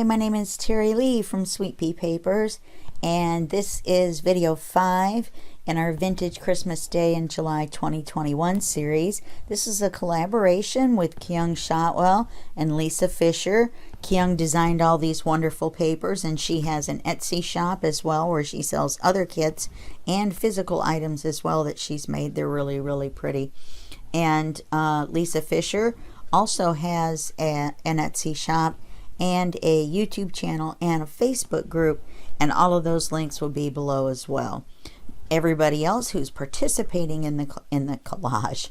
my name is Teri Lee from Sweet Pea Papers, and this is video 5 in our Vintage Christmas Day in July 2021 series. This is a collaboration with Kyung Shotwell and Lisa Fisher. Kyung designed all these wonderful papers, and she has an Etsy shop as well where she sells other kits and physical items as well that she's made. They're really, really pretty. And Lisa Fisher also has an Etsy shop and a YouTube channel and a Facebook group, and all of those links will be below as well. Everybody else who's participating in the collage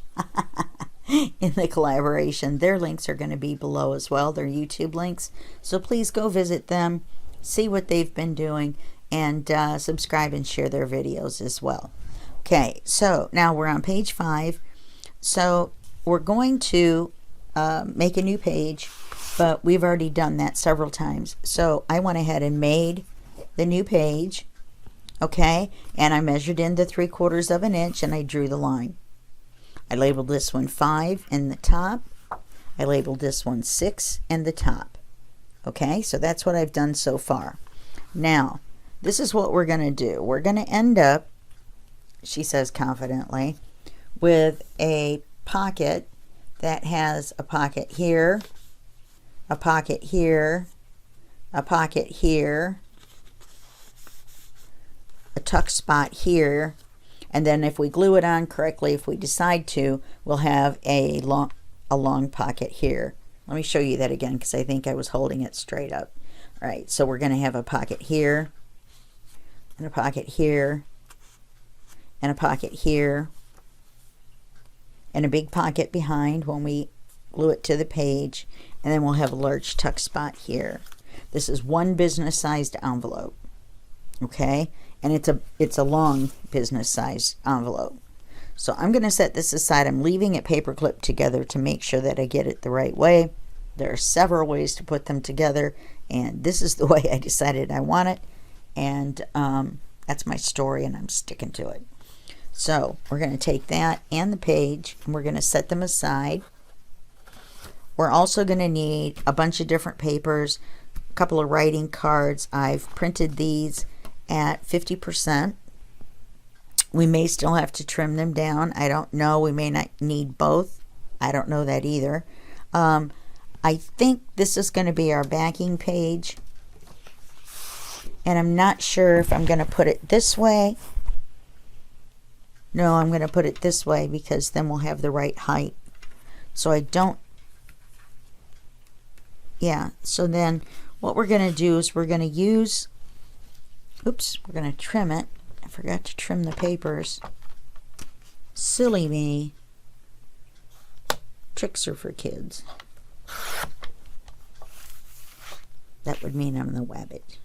in the collaboration, their links are going to be below as well, their YouTube links. So please go visit them, see what they've been doing, and subscribe and share their videos as well. Okay, so now we're on page 5. So we're going to make a new page, but we've already done that several times. So I went ahead and made the new page, okay, and I measured in the 3/4 of an inch and I drew the line. I labeled this one 5 in the top. I labeled this one 6 in the top. Okay, so that's what I've done so far. Now, this is what we're going to do. We're going to end up, she says confidently, with a pocket that has a pocket here, a pocket here, a pocket here, a tuck spot here, and then if we glue it on correctly, if we decide to, we'll have a long pocket here. Let me show you that again because I think I was holding it straight up. All right, so we're going to have a pocket here, and a pocket here, and a pocket here, and a big pocket behind when we glue it to the page, and then we'll have a large tuck spot here. This is one business sized envelope, okay, and it's a long business sized envelope. So I'm going to set this aside. I'm leaving it paper clipped together to make sure that I get it the right way. There are several ways to put them together, and this is the way I decided I want it, and that's my story, and I'm sticking to it. So we're going to take that and the page, and we're going to set them aside. We're also going to need a bunch of different papers, a couple of writing cards. I've printed these at 50%. We may still have to trim them down. I don't know. We may not need both. I don't know that either. I think this is going to be our backing page, and I'm not sure if I'm going to put it this way. No, I'm going to put it this way because then we'll have the right height. So I don't, yeah, so then what we're going to do is we're going to use, oops, we're going to trim it. I forgot to trim the papers. Silly me. Tricks are for kids. That would mean I'm the wabbit.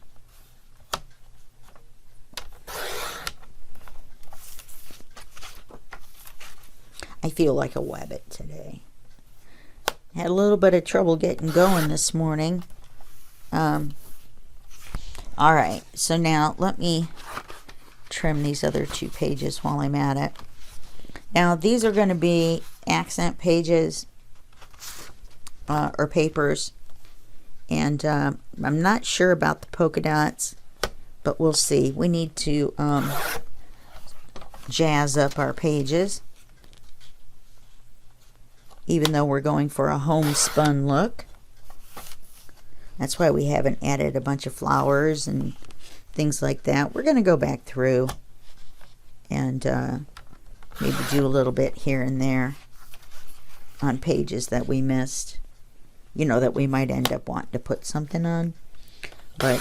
I feel like a wabbit today. Had a little bit of trouble getting going this morning. All right, so now let me trim these other 2 pages while I'm at it. Now these are going to be accent pages or papers, and I'm not sure about the polka dots, but we'll see. We need to jazz up our pages, even though we're going for a homespun look. That's why we haven't added a bunch of flowers and things like that. We're going to go back through and maybe do a little bit here and there on pages that we missed, you know, that we might end up wanting to put something on. But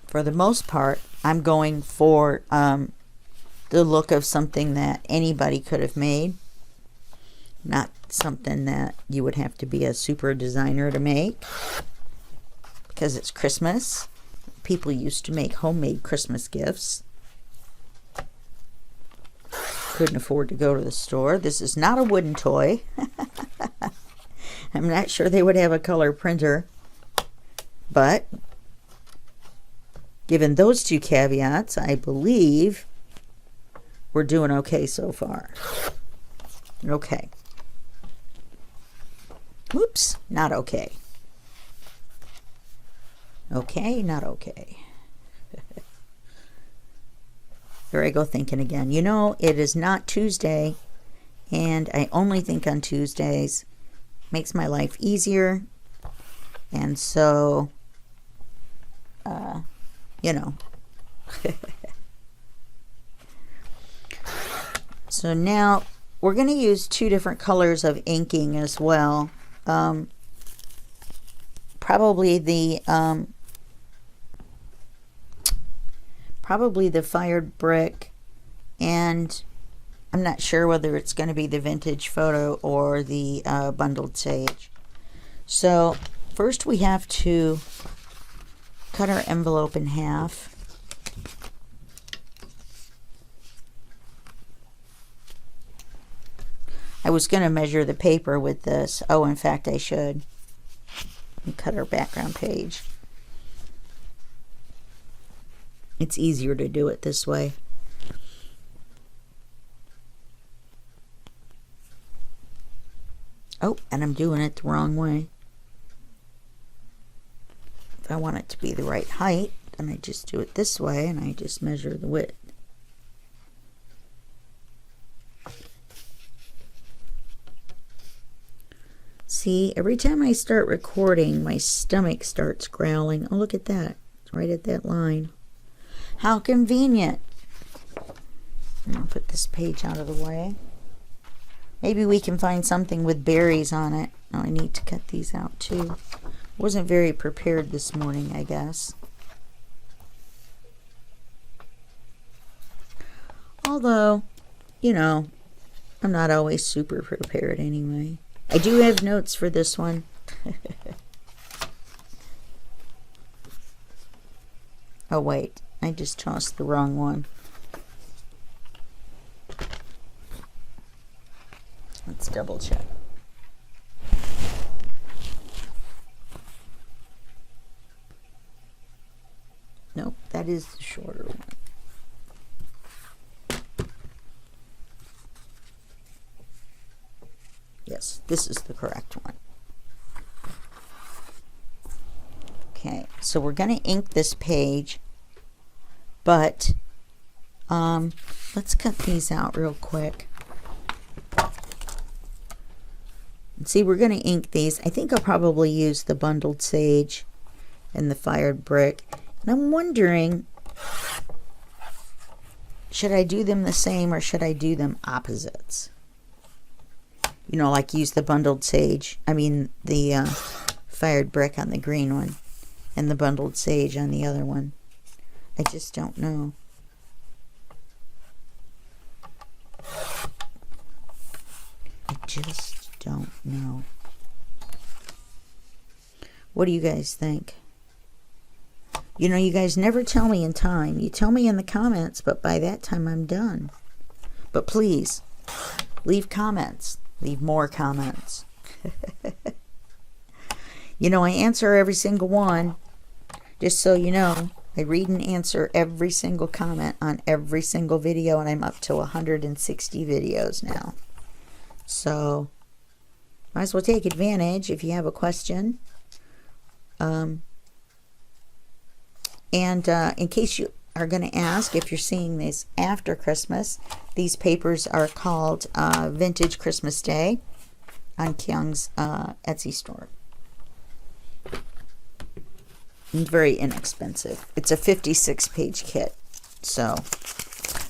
for the most part, I'm going for the look of something that anybody could have made, not something that you would have to be a super designer to make, because it's Christmas. People used to make homemade Christmas gifts. Couldn't afford to go to the store. This is not a wooden toy. I'm not sure they would have a color printer, but given those 2 caveats, I believe we're doing okay so far. Okay. Oops, not okay. Okay, not okay. There I go thinking again. You know, it is not Tuesday, and I only think on Tuesdays. Makes my life easier. And so, you know. So now we're going to use 2 different colors of inking as well. Probably the fired brick, and I'm not sure whether it's going to be the vintage photo or the bundled sage. So first we have to cut our envelope in half. I was going to measure the paper with this. Oh, in fact, I should. And cut our background page. It's easier to do it this way. Oh, and I'm doing it the wrong way. If I want it to be the right height, then I just do it this way, and I just measure the width. See, every time I start recording, my stomach starts growling. Oh, look at that. It's right at that line. How convenient. I'll put this page out of the way. Maybe we can find something with berries on it. Oh, I need to cut these out too. Wasn't very prepared this morning, I guess. Although, you know, I'm not always super prepared anyway. I do have notes for this one. Oh, wait. I just tossed the wrong one. Let's double check. Nope, that is the shorter one. Yes, this is the correct one. Okay, so we're going to ink this page, but let's cut these out real quick. See, we're going to ink these. I think I'll probably use the bundled sage and the fired brick. And I'm wondering, should I do them the same or should I do them opposites? You know, like use the bundled sage, the fired brick on the green one and the bundled sage on the other one. I just don't know. I just don't know. What do you guys think? You know, you guys never tell me in time. You tell me in the comments, but by that time I'm done. But please, leave comments. Leave more comments. You know, I answer every single one. Just so you know, I read and answer every single comment on every single video, and I'm up to 160 videos now. So, might as well take advantage if you have a question. And in case you are going to ask, if you're seeing this after Christmas, these papers are called Vintage Christmas Day on Kyung's Etsy store. And very inexpensive. It's a 56-page kit. So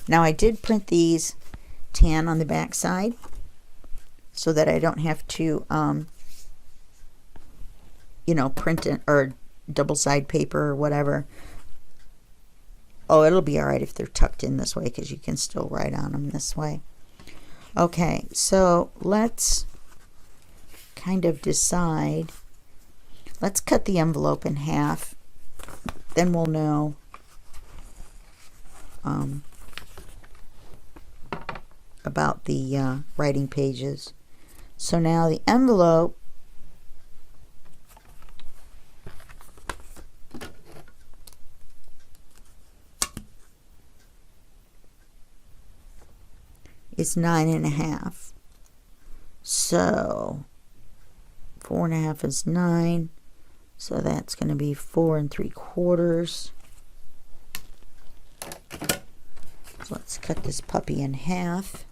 now I did print these tan on the back side so that I don't have to you know, print it or double side paper or whatever. Oh, it'll be alright if they're tucked in this way because you can still write on them this way. Okay, so let's kind of decide. Let's cut the envelope in half. Then we'll know about the writing pages. So now the envelope is 9.5. So 4.5 is 9. So that's going to be 4 3/4. So let's cut this puppy in half.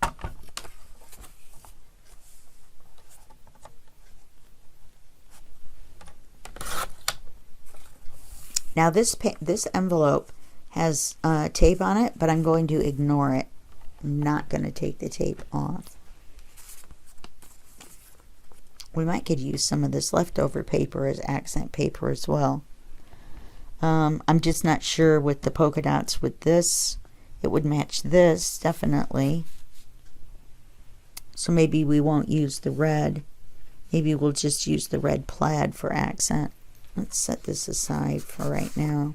Now this envelope has tape on it, but I'm going to ignore it. I'm not going to take the tape off. We might could use some of this leftover paper as accent paper as well. I'm just not sure with the polka dots with this. It would match this, definitely. So maybe we won't use the red. Maybe we'll just use the red plaid for accent. Let's set this aside for right now.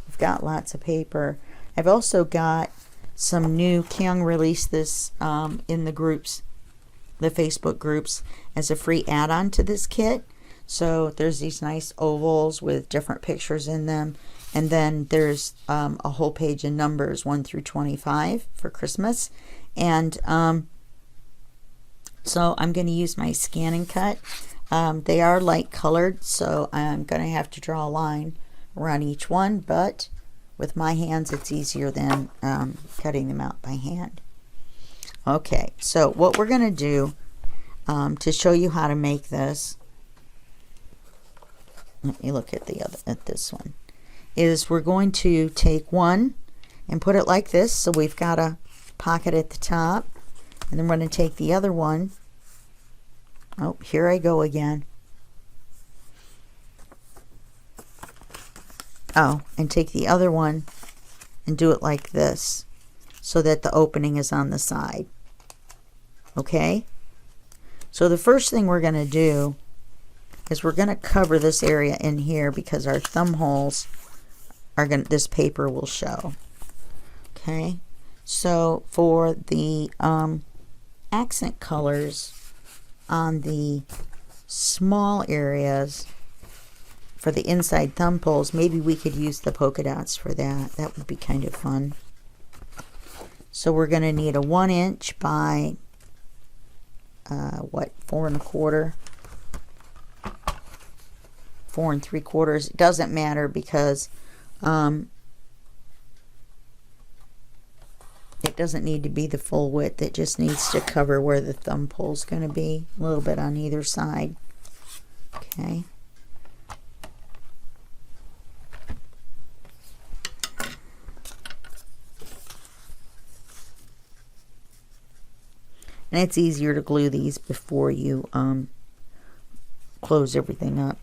We've got lots of paper. I've also got some new, Kyung released this in the groups, the Facebook groups, as a free add-on to this kit. So there's these nice ovals with different pictures in them, and then there's a whole page of numbers 1 through 25 for Christmas. And so I'm going to use my scan and cut. They are light colored, so I'm going to have to draw a line around each one, but with my hands it's easier than cutting them out by hand. Okay, so what we're going to do to show you how to make this, let me look at this one, is we're going to take one and put it like this, so we've got a pocket at the top, and then we're going to take the other one. Oh, here I go again. Oh, and take the other one and do it like this, so that the opening is on the side. Okay? So the first thing we're going to do is we're going to cover this area in here, because our thumb holes are going to, this paper will show. Okay? So for the accent colors on the small areas for the inside thumb holes, maybe we could use the polka dots for that. That would be kind of fun. So we're going to need a 1 inch by 4 1/4, 4 3/4. It doesn't matter, because it doesn't need to be the full width. It just needs to cover where the thumb hole is going to be, a little bit on either side. Okay. And it's easier to glue these before you close everything up.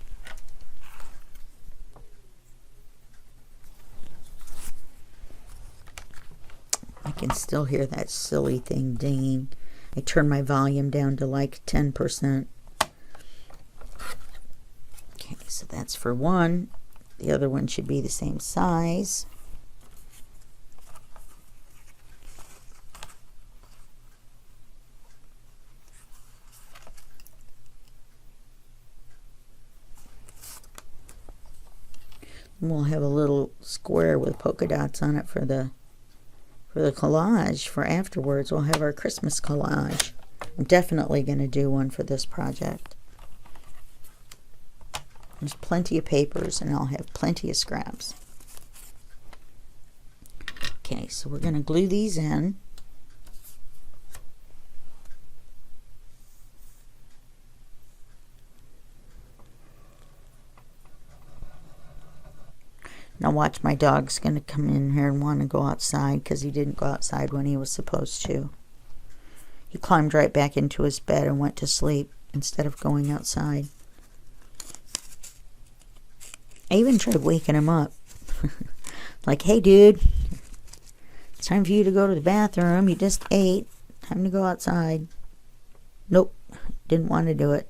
I can still hear that silly thing dinging. I turned my volume down to like 10%. Okay, so that's for one. The other one should be the same size. And we'll have a little square with polka dots on it for the collage for afterwards. We'll have our Christmas collage. I'm definitely going to do one for this project. There's plenty of papers, and I'll have plenty of scraps. Okay, so we're going to glue these in. Now watch, my dog's going to come in here and want to go outside, because he didn't go outside when he was supposed to. He climbed right back into his bed and went to sleep instead of going outside. I even tried waking him up. Like, hey dude, it's time for you to go to the bathroom. You just ate. Time to go outside. Nope, didn't want to do it.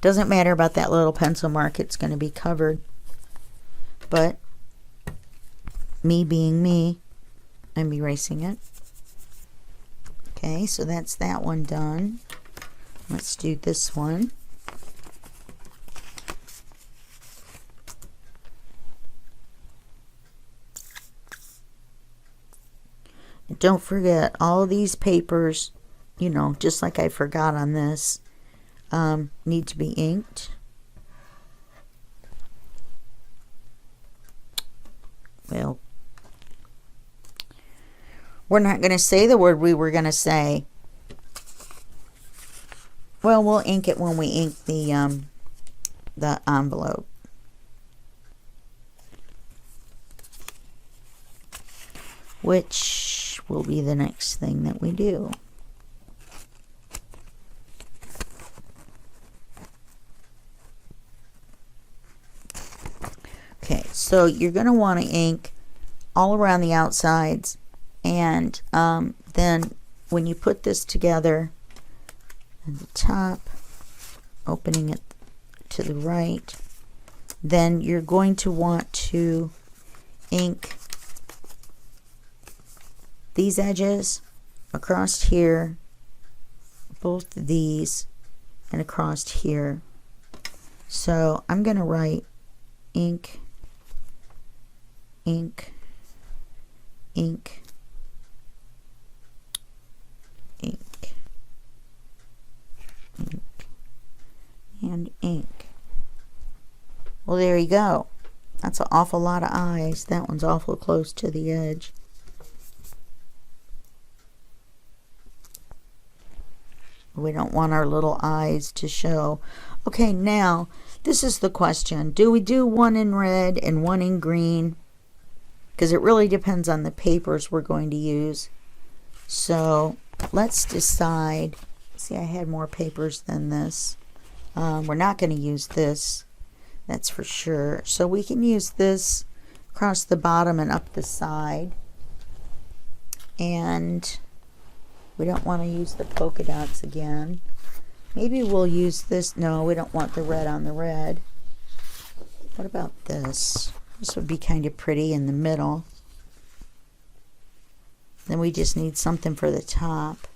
Doesn't matter about that little pencil mark. It's going to be covered. But me being me, I'm erasing it. Okay, so that's that one done. Let's do this one. And don't forget, all of these papers, you know, just like I forgot on this, need to be inked. Well, we're not going to say the word we were going to say. Well, we'll ink it when we ink the envelope. Which will be the next thing that we do. Okay, so you're going to want to ink all around the outsides, and then when you put this together at the top, opening it to the right, then you're going to want to ink these edges across here, both of these, and across here. So I'm going to write ink, ink, ink, ink, ink, and ink. Well, there you go. That's an awful lot of eyes. That one's awful close to the edge. We don't want our little eyes to show. Okay, now, this is the question. Do we do one in red and one in green? Because it really depends on the papers we're going to use. So, let's decide. See, I had more papers than this. We're not going to use this. That's for sure. So, we can use this across the bottom and up the side. And we don't want to use the polka dots again. Maybe we'll use this. No, we don't want the red on the red. What about this? This would be kind of pretty in the middle. Then we just need something for the top.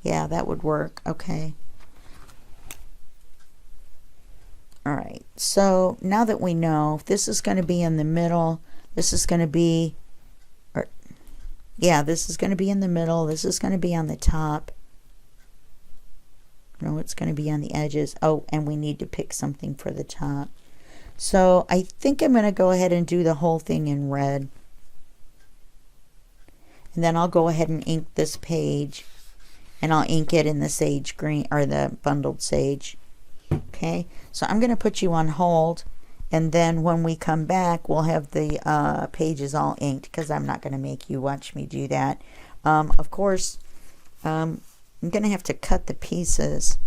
Yeah, that would work. Okay. Alright, so now that we know this is going to be in the middle, this is going to be, yeah, this is going to be in the middle, this is going to be on the top. No, it's going to be on the edges. Oh, and we need to pick something for the top. So I think I'm going to go ahead and do the whole thing in red. And then I'll go ahead and ink this page. And I'll ink it in the sage green, or the bundled sage. Okay, so I'm going to put you on hold. And then when we come back, we'll have the pages all inked, because I'm not going to make you watch me do that. Of course, I'm going to have to cut the pieces.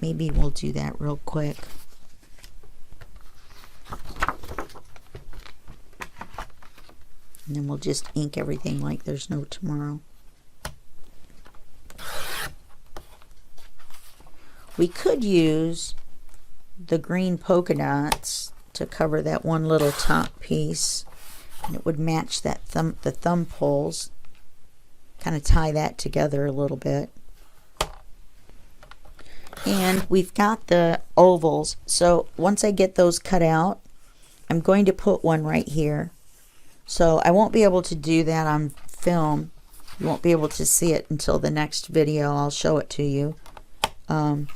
Maybe we'll do that real quick. And then we'll just ink everything like there's no tomorrow. We could use the green polka dots to cover that one little top piece, and it would match that the thumb pulls. Kind of tie that together a little bit. And we've got the ovals, so once I get those cut out, I'm going to put one right here. So I won't be able to do that on film. You won't be able to see it until the next video. I'll show it to you. Okay.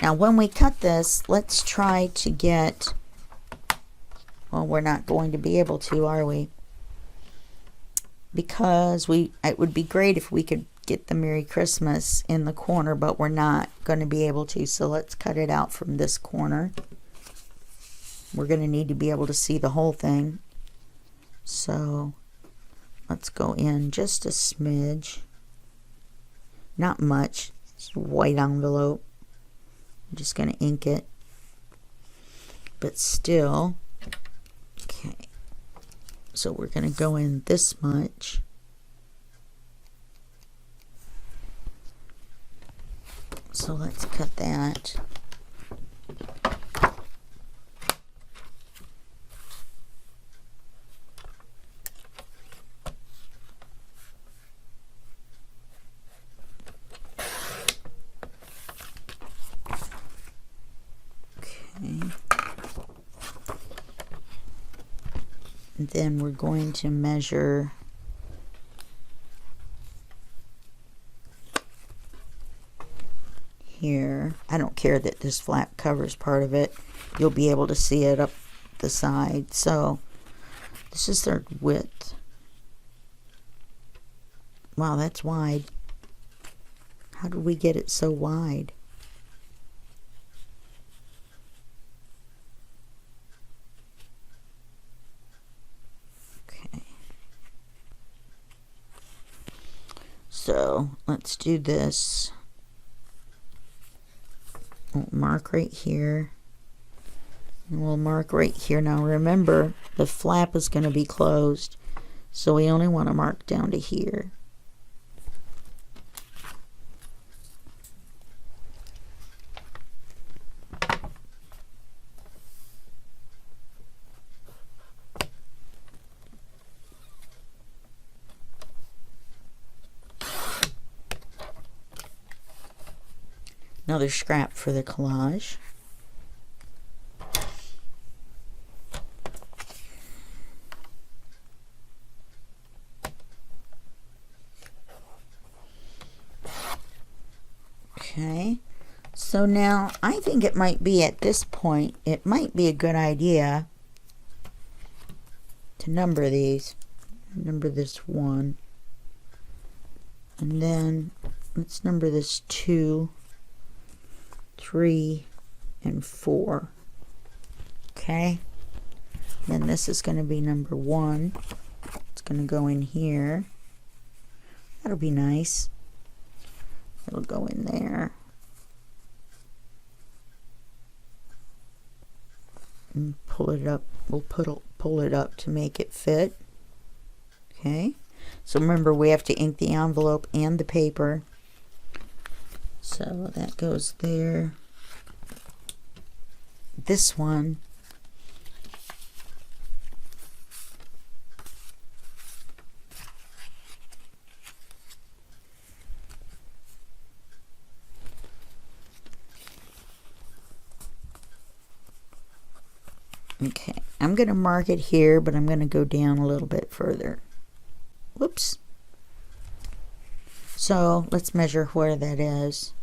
Now when we cut this, let's try to get, well, we're not going to be able to, are we? Because it would be great if we could get the Merry Christmas in the corner, but we're not going to be able to. So let's cut it out from this corner. We're going to need to be able to see the whole thing. So let's go in just a smidge. Not much. It's a white envelope. I'm just going to ink it. But still. Okay. So we're going to go in this much. So let's cut that. Okay. And then we're going to measure here. I don't care that this flap covers part of it. You'll be able to see it up the side. So this is their width. Wow, that's wide. How did we get it so wide? Okay. So let's do this. We'll mark right here. And we'll mark right here. Now remember, the flap is going to be closed. So we only want to mark down to here. Another scrap for the collage. Okay, so now I think it might be at this point, it might be a good idea to number these. Number this 1. And then let's number this 2, 3, and 4. Okay, then this is going to be number 1. It's going to go in here. That'll be nice. It'll go in there. And pull it up. We'll pull it up to make it fit. Okay, so remember we have to ink the envelope and the paper. So that goes there. This one, okay, I'm going to mark it here, but I'm going to go down a little bit further. Whoops. So let's measure where that is.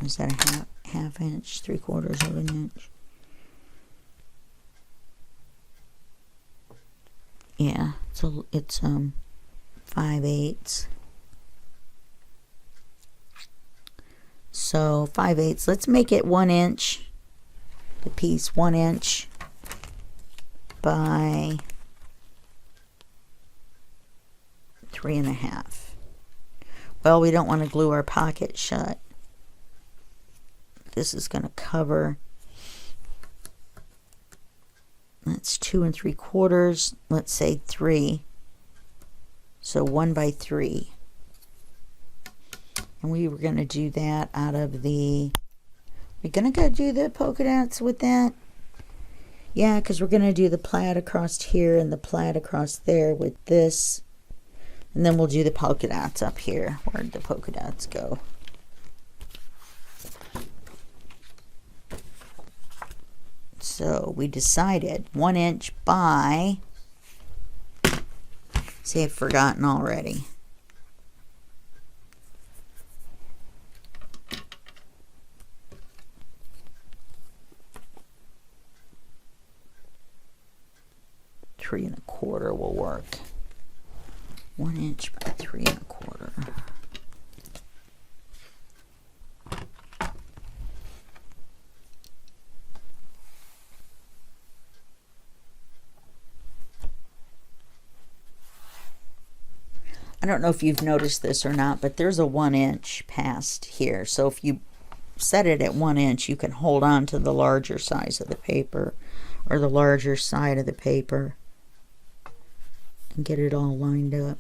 Is that a half inch, 3/4 of an inch? Yeah, so it's 5/8. So 5/8. Let's make it 1 inch. The piece 1 inch by 3.5. Well, we don't want to glue our pocket shut. This is going to cover. That's 2 3/4. Let's say 3. So 1 by 3. And we were going to do that out of the. We're going to go do the polka dots with that. Yeah, because we're going to do the plaid across here and the plaid across there with this. And then we'll do the polka dots up here. Where'd the polka dots go? So we decided 1 inch by, see, I've forgotten already. Three and a quarter will work. 1 inch by 3 1/4. I don't know if you've noticed this or not, but there's a 1 inch past here. So if you set it at 1 inch, you can hold on to the larger size of the paper or the larger side of the paper and get it all lined up.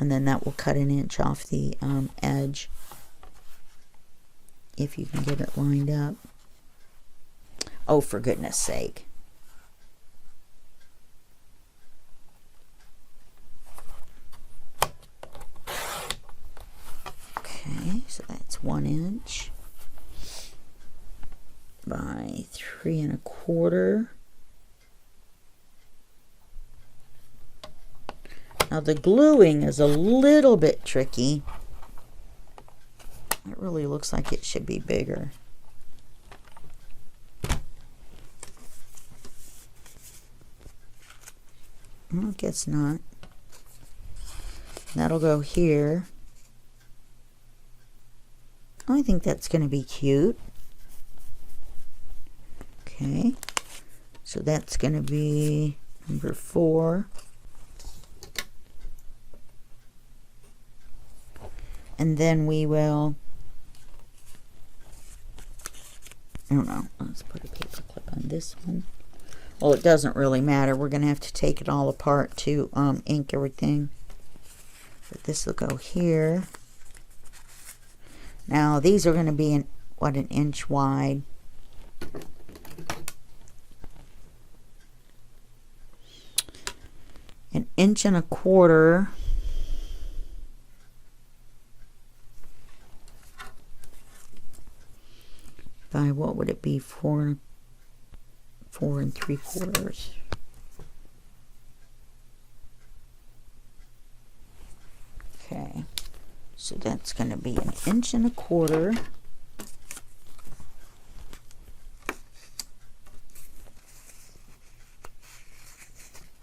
And then that will cut 1 inch off the edge if you can get it lined up. Oh, for goodness sake. Okay, so that's 1 inch by 3 1/4. Now the gluing is a little bit tricky. It really looks like it should be bigger. I guess not. That'll go here. I think that's going to be cute. Okay. So that's going to be number 4. And then we will, I don't know, let's put a paper clip on this one. Well, it doesn't really matter. We're going to have to take it all apart to ink everything. But this will go here. Now, these are going to be, an inch wide. An 1.25 inches. By what would it be? 4 3/4. Okay, so that's going to be 1.25 inches.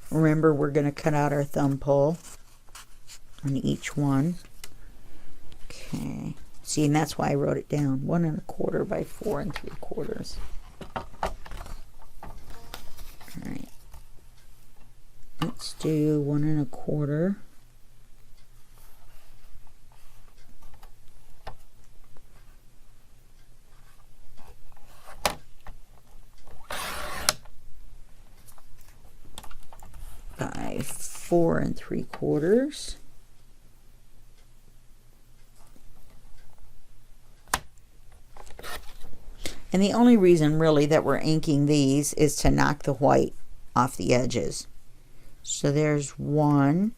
Remember, we're going to cut out our thumb pole on each one. Okay. See, and that's why I wrote it down. 1.25 by 4 3/4. All right. Let's do 1.25. By 4 3/4. And the only reason really that we're inking these is to knock the white off the edges. So there's one.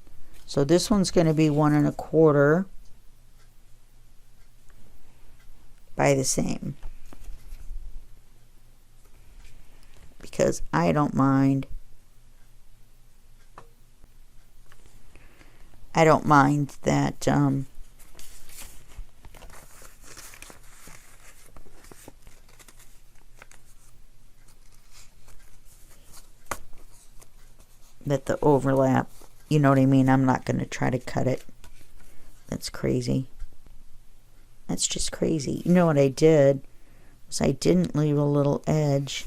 So this one's going to be 1.25 by the same. Because I don't mind. I don't mind that that the overlap, you know what I mean? I'm not going to try to cut it. That's crazy. That's just crazy. You know what I did was I didn't leave a little edge.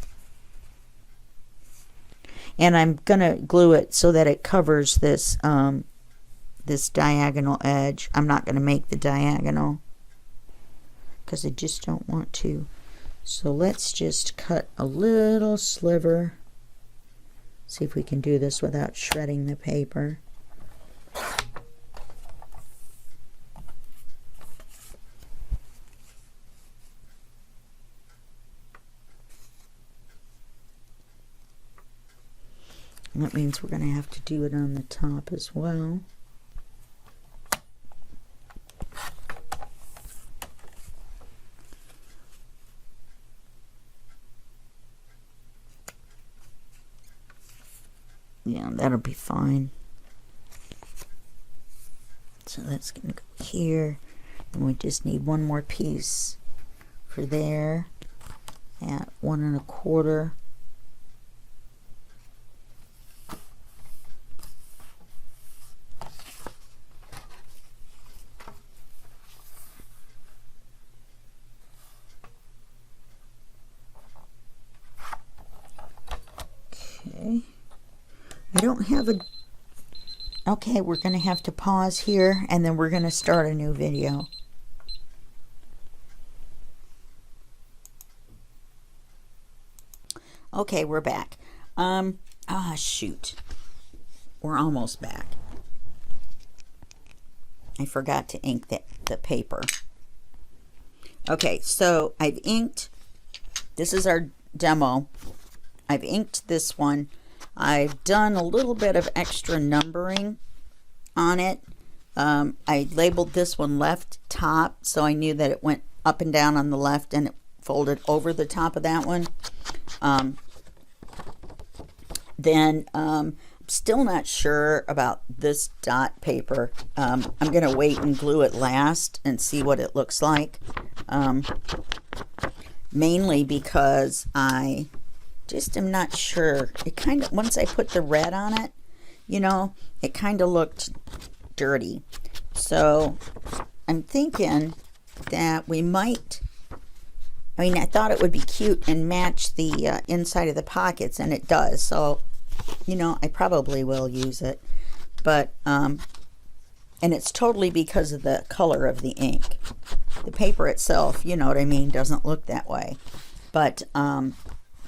And I'm going to glue it so that it covers this this diagonal edge. I'm not going to make the diagonal because I just don't want to. So let's just cut a little sliver. See if we can do this without shredding the paper. And that means we're going to have to do it on the top as well. Yeah, that'll be fine. So that's going to go here. And we just need one more piece for there at 1.25. Okay. I don't have a... Okay, we're going to have to pause here, and then we're going to start a new video. Okay, we're back. Shoot. We're almost back. I forgot to ink the paper. Okay, so I've inked... This is our demo. I've inked this one. I've done a little bit of extra numbering on it. I labeled this one left top, so I knew that it went up and down on the left and it folded over the top of that one. Then still not sure about this dot paper. I'm going to wait and glue it last and see what it looks like. Mainly because I just am not sure. It kind of, once I put the red on it, you know, it kind of looked dirty. So I'm thinking that we might, I mean, I thought it would be cute and match the inside of the pockets, and it does. So, you know, I probably will use it. But, and it's totally because of the color of the ink. The paper itself, you know what I mean, doesn't look that way. But, I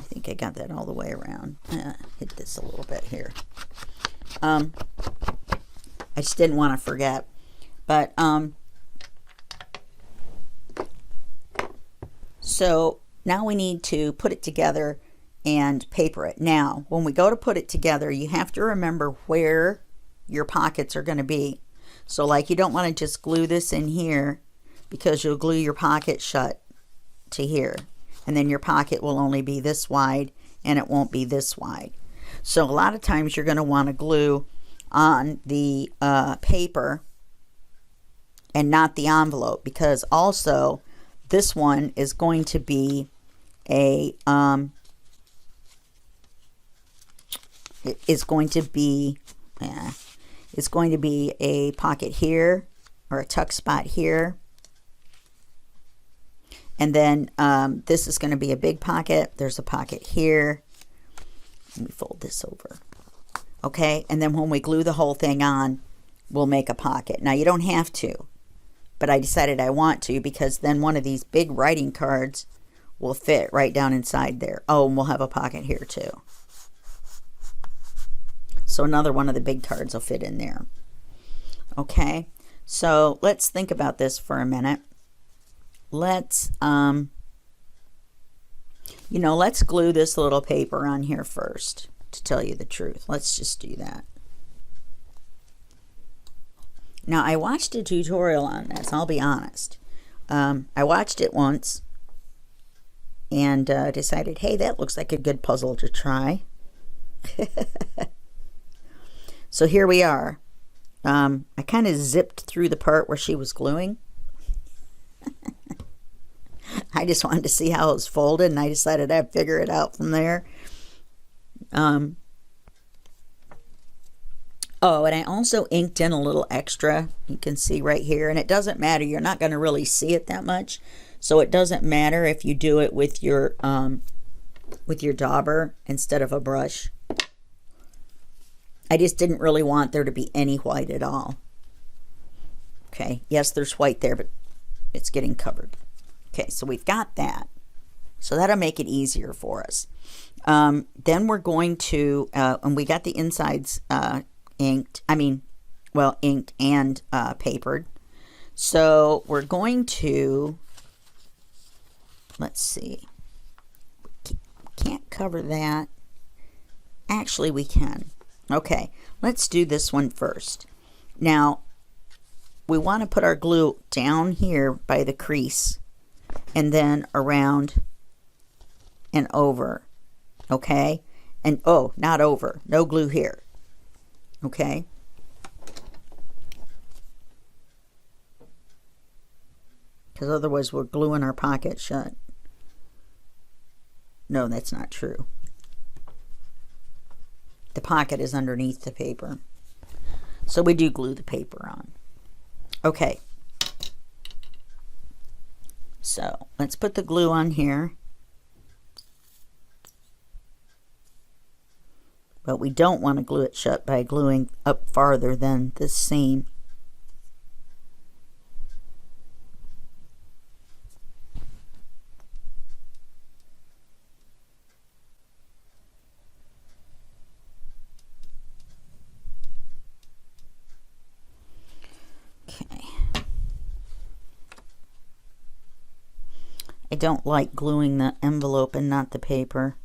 think I got that all the way around. Hit this a little bit here. I just didn't want to forget. But, so now we need to put it together and paper it. Now, when we go to put it together, you have to remember where your pockets are going to be. So, like, you don't want to just glue this in here, because you'll glue your pocket shut to here. And then your pocket will only be this wide, and it won't be this wide. So a lot of times you're going to want to glue on the paper and not the envelope, because also this one is going to be a it's going to be a pocket here, or a tuck spot here. And then this is going to be a big pocket. There's a pocket here. Let me fold this over. Okay, and then when we glue the whole thing on, we'll make a pocket. Now, you don't have to, but I decided I want to, because then one of these big writing cards will fit right down inside there. Oh, and we'll have a pocket here too. So another one of the big cards will fit in there. Okay, so let's think about this for a minute. Let's, you know, let's glue this little paper on here first, to tell you the truth. Let's just do that. Now, I watched a tutorial on this, I'll be honest. I watched it once and decided, hey, that looks like a good puzzle to try. So here we are. I kind of zipped through the part where she was gluing. I just wanted to see how it was folded, and I decided I'd figure it out from there. Oh, and I also inked in a little extra. You can see right here, and it doesn't matter. You're not going to really see it that much, so it doesn't matter if you do it with your dauber instead of a brush. I just didn't really want there to be any white at all. Okay, yes, there's white there, but it's getting covered. Okay, so we've got that. So that'll make it easier for us. Then we're going to, and we got the insides inked. I mean, well, inked and papered. So we're going to, let's see. We can't cover that. Actually, we can. Okay, let's do this one first. Now, we want to put our glue down here by the crease, and then around and over, okay? And, oh, not over. No glue here, okay? Because otherwise we're gluing our pocket shut. No, that's not true. The pocket is underneath the paper. So we do glue the paper on. Okay. So let's put the glue on here. But we don't want to glue it shut by gluing up farther than this seam. Okay. I don't like gluing the envelope and not the paper.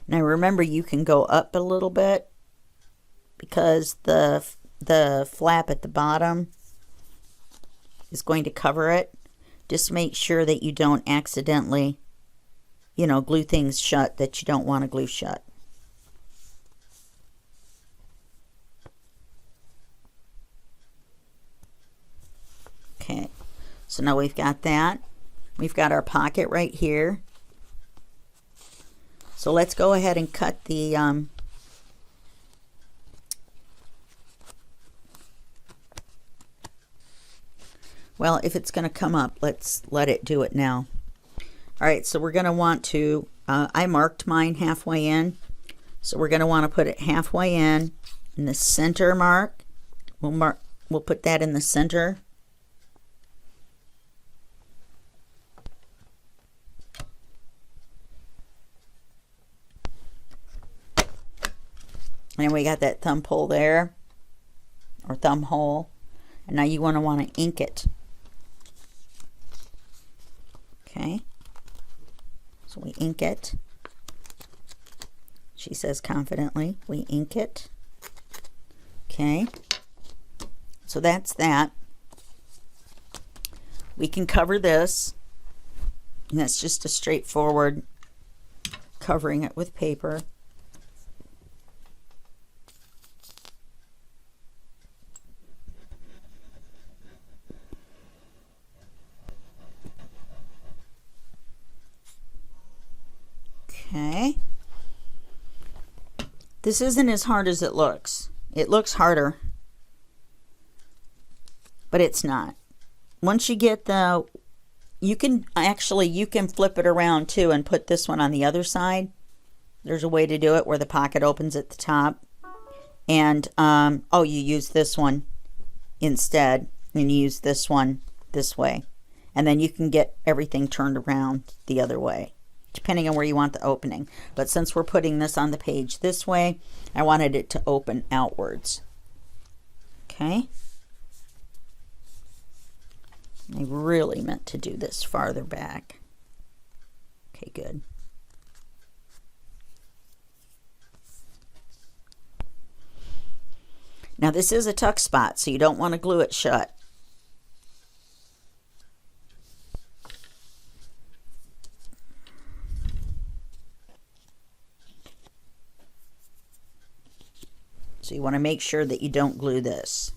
Now remember, you can go up a little bit because the flap at the bottom is going to cover it. Just make sure that you don't accidentally you know, glue things shut that you don't want to glue shut. Okay, so now we've got that. We've got our pocket right here. So let's go ahead and cut the well, if it's going to come up, let's let it do it now. All right, so we're going to want to, I marked mine halfway in, so we're going to want to put it halfway in the center mark. We'll put that in the center. And we got that thumb pull there, or thumb hole. And now you want to ink it. Okay. So we ink it. She says confidently, we ink it. Okay. So that's that. We can cover this. And that's just a straightforward covering it with paper. Okay. This isn't as hard as it looks. It looks harder, but it's not. Once you get the, you can flip it around too and put this one on the other side. There's a way to do it where the pocket opens at the top. And, oh, you use this one instead, and you use this one this way. And then you can get everything turned around the other way, depending on where you want the opening. But since we're putting this on the page this way, I wanted it to open outwards. Okay. I really meant to do this farther back. Okay, good. Now this is a tuck spot, so you don't want to glue it shut. So you want to make sure that you don't glue this.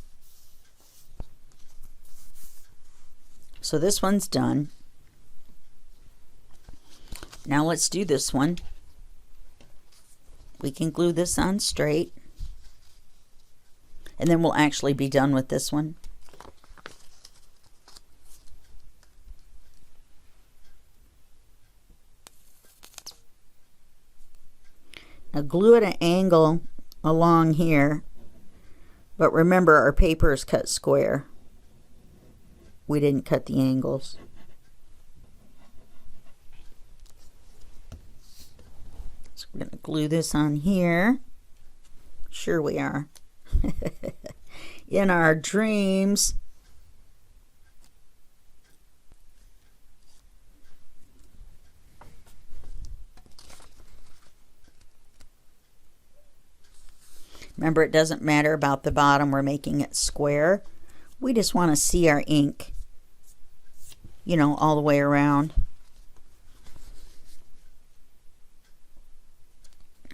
So this one's done. Now let's do this one. We can glue this on straight. And then we'll actually be done with this one. Now glue at an angle along here, but remember our paper is cut square. We didn't cut the angles. So we're going to glue this on here. Sure we are. In our dreams. Remember, it doesn't matter about the bottom. We're making it square. We just want to see our ink, you know, all the way around.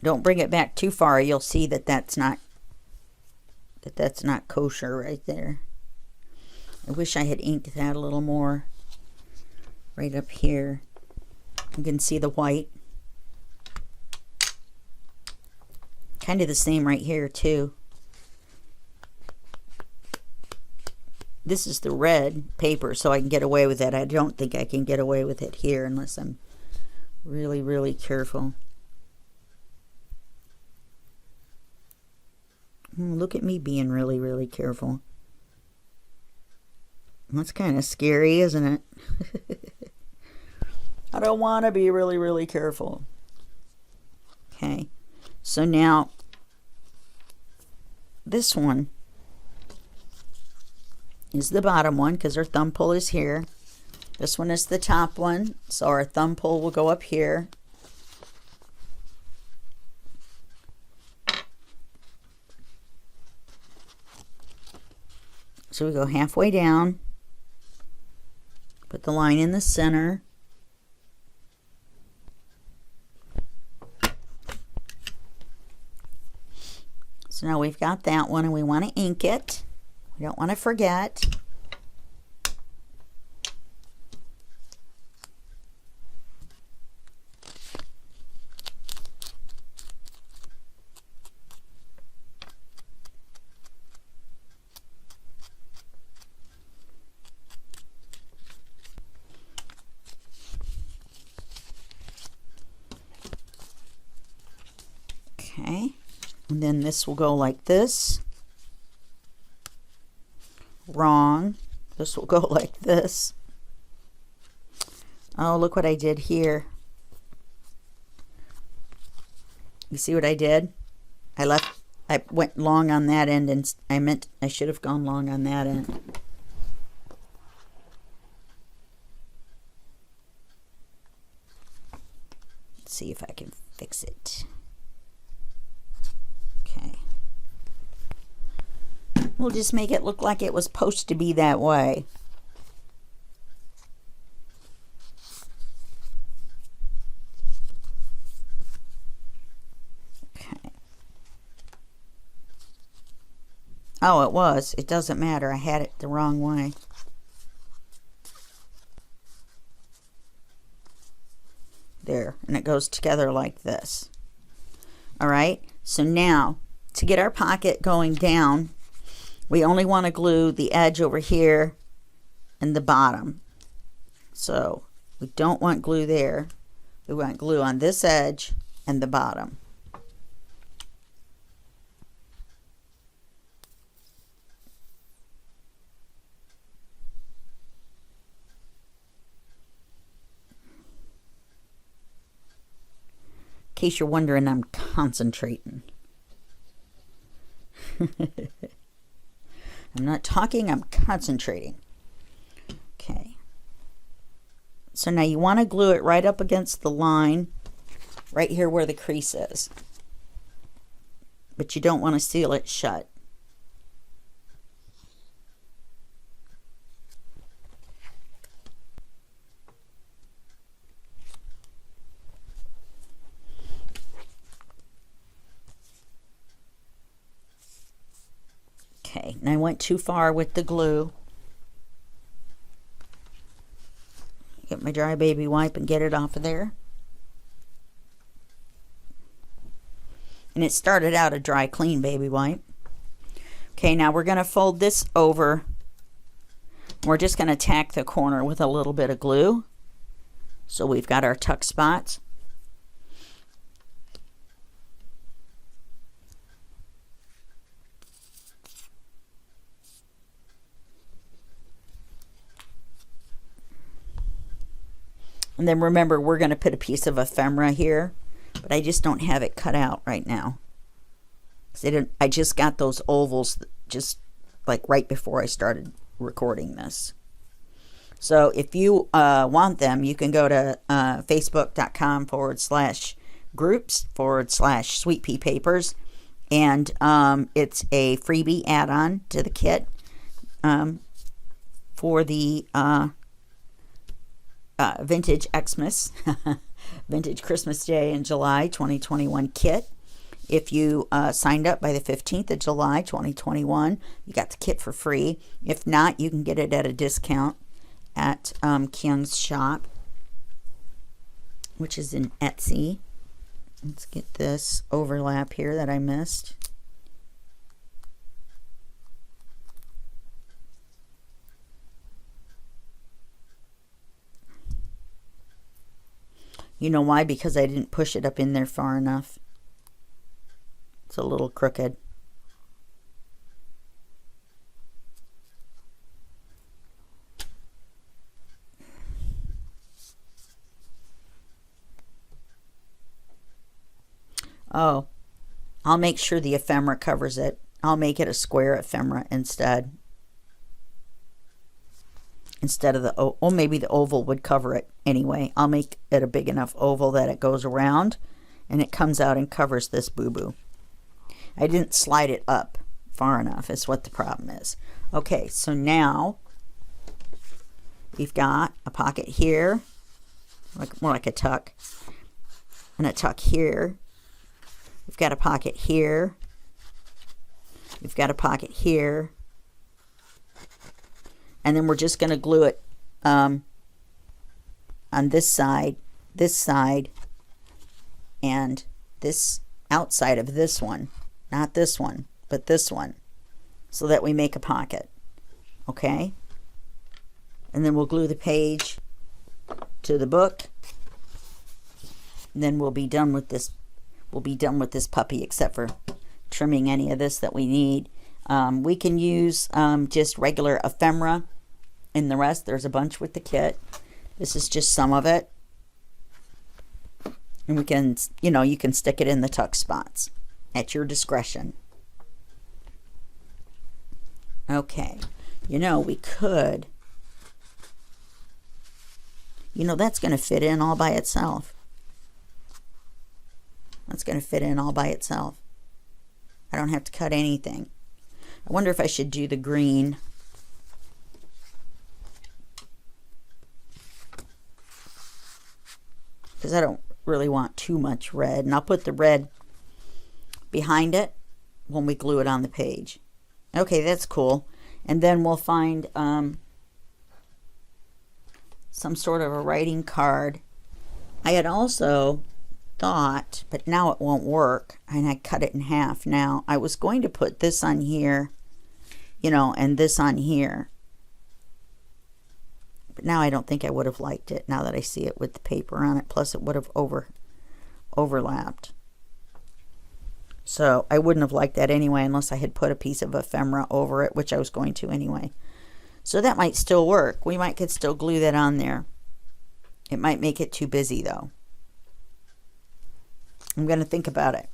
Don't bring it back too far. You'll see that that's not kosher right there. I wish I had inked that a little more right up here. You can see the white. Kind of the same right here too. This is the red paper, so I can get away with that. I don't think I can get away with it here unless I'm really, really careful. Look at me being really, really careful. That's kind of scary, isn't it? I don't want to be really, really careful. Okay. So now, this one is the bottom one because our thumb pull is here. This one is the top one, so our thumb pull will go up here. So we go halfway down, put the line in the center. So now we've got that one, and we want to ink it. We don't want to forget. Okay, and then this will go like this. Wrong. This will go like this. Oh, look what I did here. You see what I did? I went long on that end, and I should have gone long on that end. Let's see if I can fix it. Okay. We'll just make it look like it was supposed to be that way. Okay. Oh, it was. It doesn't matter. I had it the wrong way. There. And it goes together like this. All right. So now, to get our pocket going down, we only want to glue the edge over here and the bottom. So we don't want glue there. We want glue on this edge and the bottom. In case you're wondering, I'm concentrating. I'm not talking, I'm concentrating. Okay. So now you want to glue it right up against the line, right here where the crease is. But you don't want to seal it shut. Okay, and I went too far with the glue. Get my dry baby wipe and get it off of there. And it started out a dry, clean baby wipe. Okay, now we're going to fold this over. We're just going to tack the corner with a little bit of glue. So we've got our tuck spots. And then remember, we're going to put a piece of ephemera here, but I just don't have it cut out right now. I just got those ovals just like right before I started recording this. So if you want them, you can go to facebook.com/groups/Sweet Pea Papers, and it's a freebie add-on to the kit for the Vintage Xmas, Vintage Christmas Day in July 2021 kit. If you signed up by the 15th of July 2021, you got the kit for free. If not, you can get it at a discount at Kyung's shop, which is in Etsy. Let's get this overlap here that I missed. You know why? Because I didn't push it up in there far enough. It's a little crooked. Oh, I'll make sure the ephemera covers it. I'll make it a square ephemera instead of the, oh, maybe the oval would cover it anyway. I'll make it a big enough oval that it goes around and it comes out and covers this boo-boo. I didn't slide it up far enough is what the problem is. Okay, so now we've got a pocket here, more like a tuck, and a tuck here. We've got a pocket here We've got a pocket here. And then we're just going to glue it on this side, and this outside of this one. Not this one, but this one. So that we make a pocket. Okay? And then we'll glue the page to the book. And then we'll be done with this. We'll be done with this puppy, except for trimming any of this that we need. We can use just regular ephemera in the rest. There's a bunch with the kit. This is just some of it. And we can, you know, you can stick it in the tuck spots at your discretion. Okay. You know, we could, you know, that's going to fit in all by itself. That's going to fit in all by itself. I don't have to cut anything. I wonder if I should do the green. Because I don't really want too much red. And I'll put the red behind it when we glue it on the page. Okay, that's cool. And then we'll find some sort of a writing card. I had also thought, but now it won't work, and I cut it in half now. I was going to put this on here, you know, and this on here. But now I don't think I would have liked it now that I see it with the paper on it. Plus it would have overlapped. So I wouldn't have liked that anyway unless I had put a piece of ephemera over it, which I was going to anyway. So that might still work. We might could still glue that on there. It might make it too busy though. I'm going to think about it.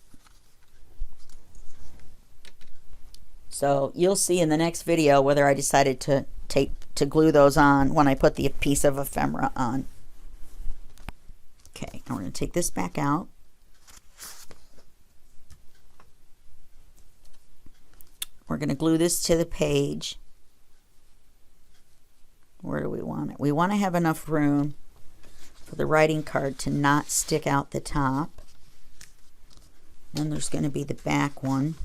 So you'll see in the next video whether I decided to glue those on when I put the piece of ephemera on. Okay, and we're going to take this back out. We're going to glue this to the page. Where do we want it? We want to have enough room for the writing card to not stick out the top. Then there's going to be the back one.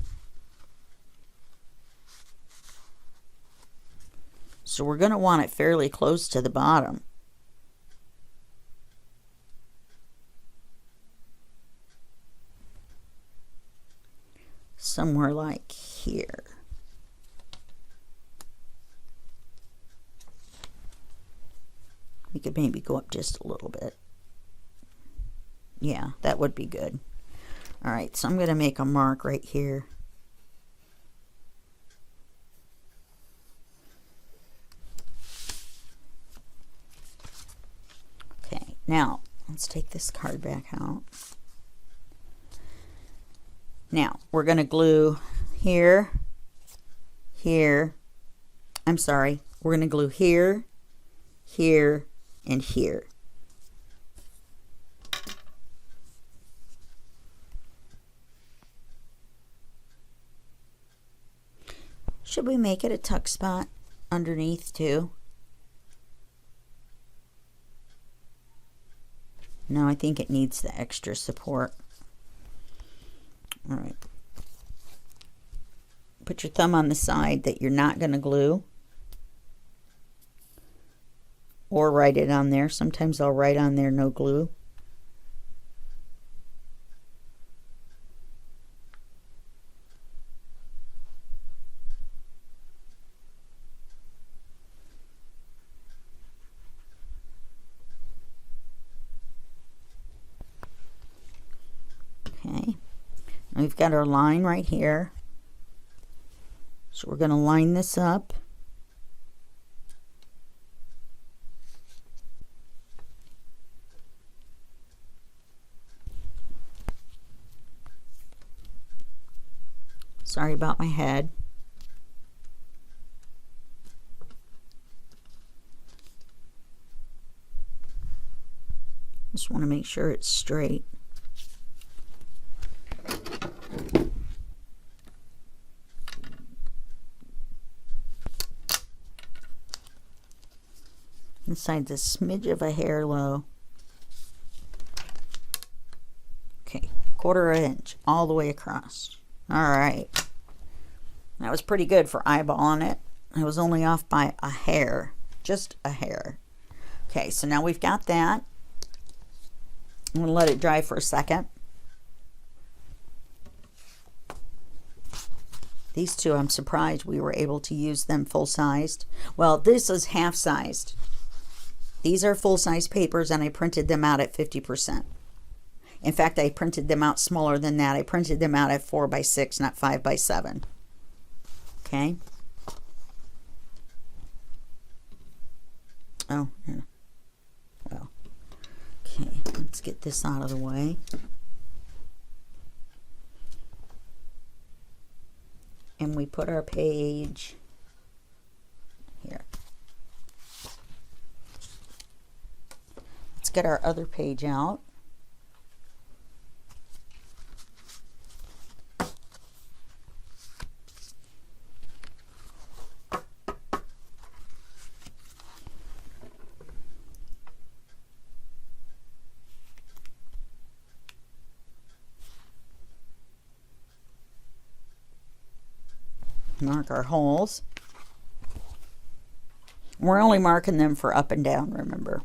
So we're going to want it fairly close to the bottom. Somewhere like here. We could maybe go up just a little bit. Yeah, that would be good. All right, so I'm going to make a mark right here. Okay, now let's take this card back out. Now we're going to glue here, here. I'm sorry, we're going to glue here, here, and here. Should we make it a tuck spot underneath too? No, I think it needs the extra support. All right. Put your thumb on the side that you're not going to glue. Or write it on there. Sometimes I'll write on there no glue. Okay. We've got our line right here. So we're going to line this up. Sorry about my head. Just want to make sure it's straight. This side's a smidge of a hair low. Okay, 1/4 inch all the way across. All right. That was pretty good for eyeballing it. I was only off by a hair, just a hair. Okay, so now we've got that. I'm going to let it dry for a second. These two, I'm surprised we were able to use them full-sized. Well, this is half-sized. These are full-size papers, and I printed them out at 50%. In fact, I printed them out smaller than that. I printed them out at 4 by 6, not 5 by 7. Okay. Oh, yeah. Well, okay, let's get this out of the way. And we put our page here. Let's get our other page out. Mark our holes. We're only marking them for up and down, remember.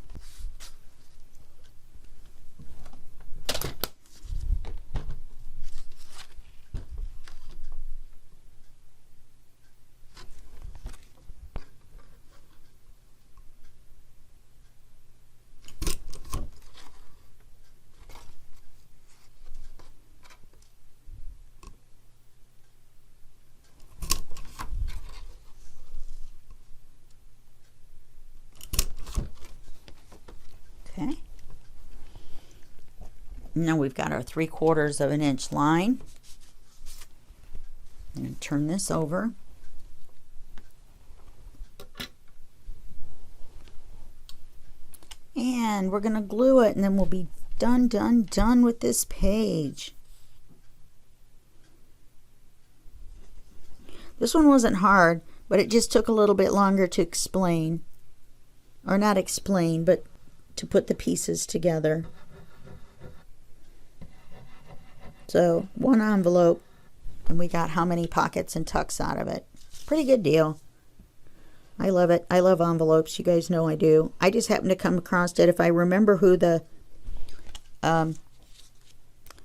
Okay. Now we've got our 3/4 of an inch line. I'm going to turn this over. And we're going to glue it, and then we'll be done with this page. This one wasn't hard, but it just took a little bit longer to explain. Or not explain, but to put the pieces together. So one envelope, and we got how many pockets and tucks out of it. Pretty good deal. I love it. I love envelopes. You guys know I do. I just happened to come across it. If I remember who the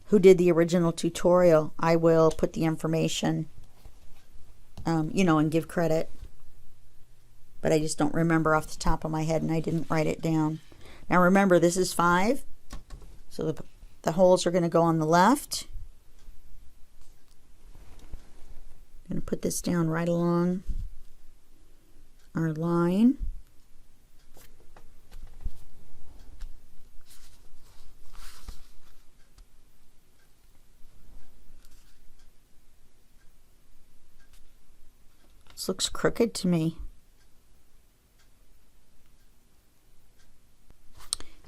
who did the original tutorial, I will put the information, you know, and give credit. But I just don't remember off the top of my head, and I didn't write it down. Now remember, this is 5, so the holes are going to go on the left. I'm going to put this down right along our line. This looks crooked to me.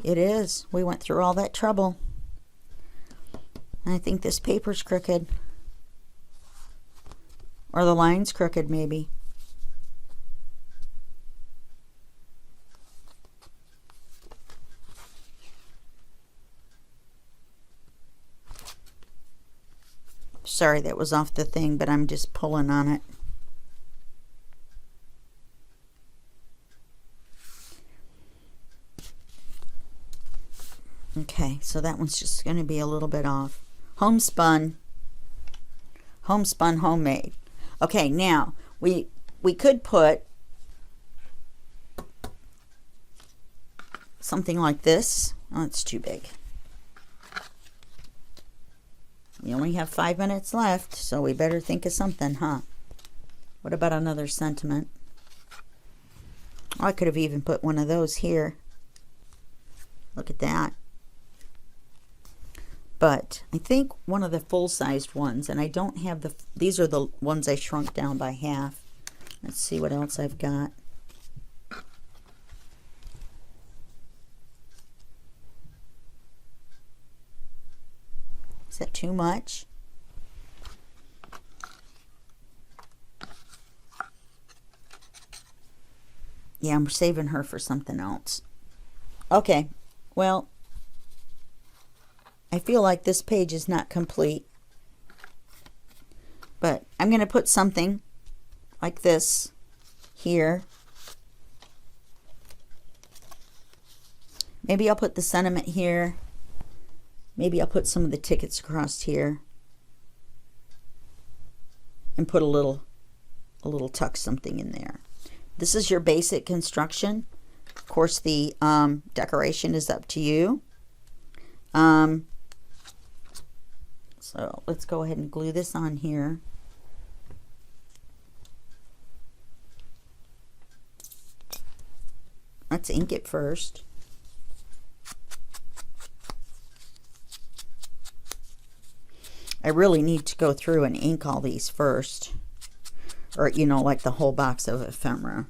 It is. We went through all that trouble. I think this paper's crooked. Or the line's crooked, maybe. Sorry, that was off the thing, but I'm just pulling on it. Okay, so that one's just going to be a little bit off. Homespun. Homespun, homemade. Okay, now we could put something like this. Oh, it's too big. We only have 5 minutes left, so we better think of something, huh? What about another sentiment? Oh, I could have even put one of those here. Look at that. But I think one of the full-sized ones, and I don't have the, these are the ones I shrunk down by half. Let's see what else I've got. Is that too much? Yeah, I'm saving her for something else. Okay, well, I feel like this page is not complete, but I'm going to put something like this here. Maybe I'll put the sentiment here. Maybe I'll put some of the tickets across here and put a little tuck something in there. This is your basic construction. Of course, the decoration is up to you. So let's go ahead and glue this on here. Let's ink it first. I really need to go through and ink all these first. Or, you know, like the whole box of ephemera.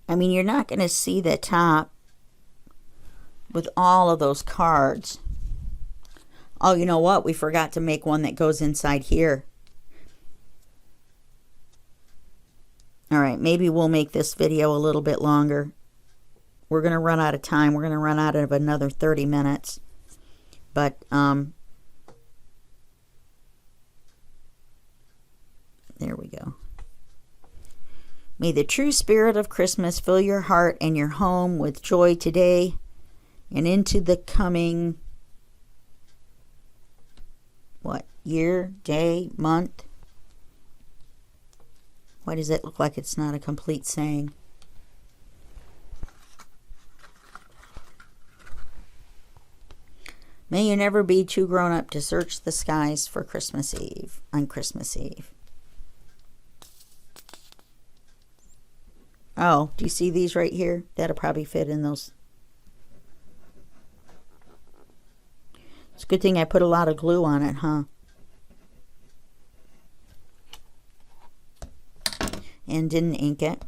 I mean, you're not going to see the top with all of those cards. Oh, you know what? We forgot to make one that goes inside here. All right, maybe we'll make this video a little bit longer. We're going to run out of time. We're going to run out of another 30 minutes. But, there we go. May the true spirit of Christmas fill your heart and your home with joy today and into the coming, what, year, day, month? Why does it look like it's not a complete saying? May you never be too grown up to search the skies for Christmas Eve, on Christmas Eve. Oh, do you see these right here? That'll probably fit in those. It's a good thing I put a lot of glue on it, huh? And didn't ink it.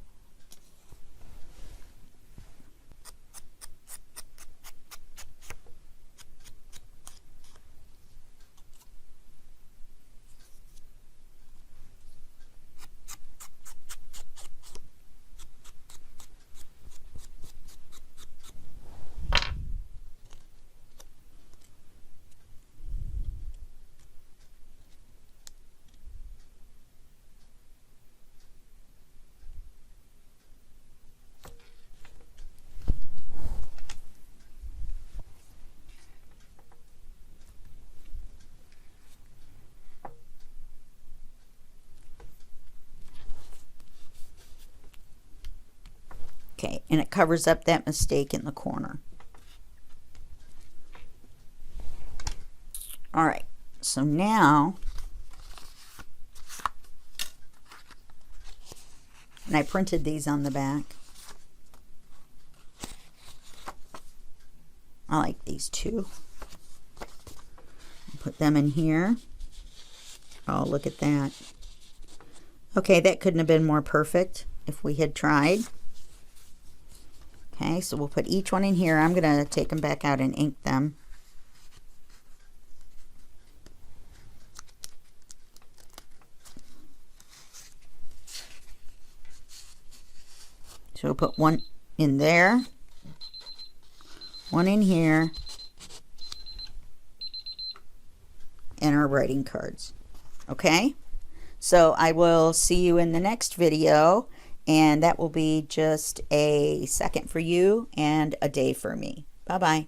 Okay, and it covers up that mistake in the corner. All right, so now, and I printed these on the back. I like these two. Put them in here. Oh, look at that. Okay, that couldn't have been more perfect if we had tried. Okay, so we'll put each one in here. I'm going to take them back out and ink them. So we'll put one in there, one in here, and our writing cards. Okay, so I will see you in the next video. And that will be just a second for you and a day for me. Bye-bye.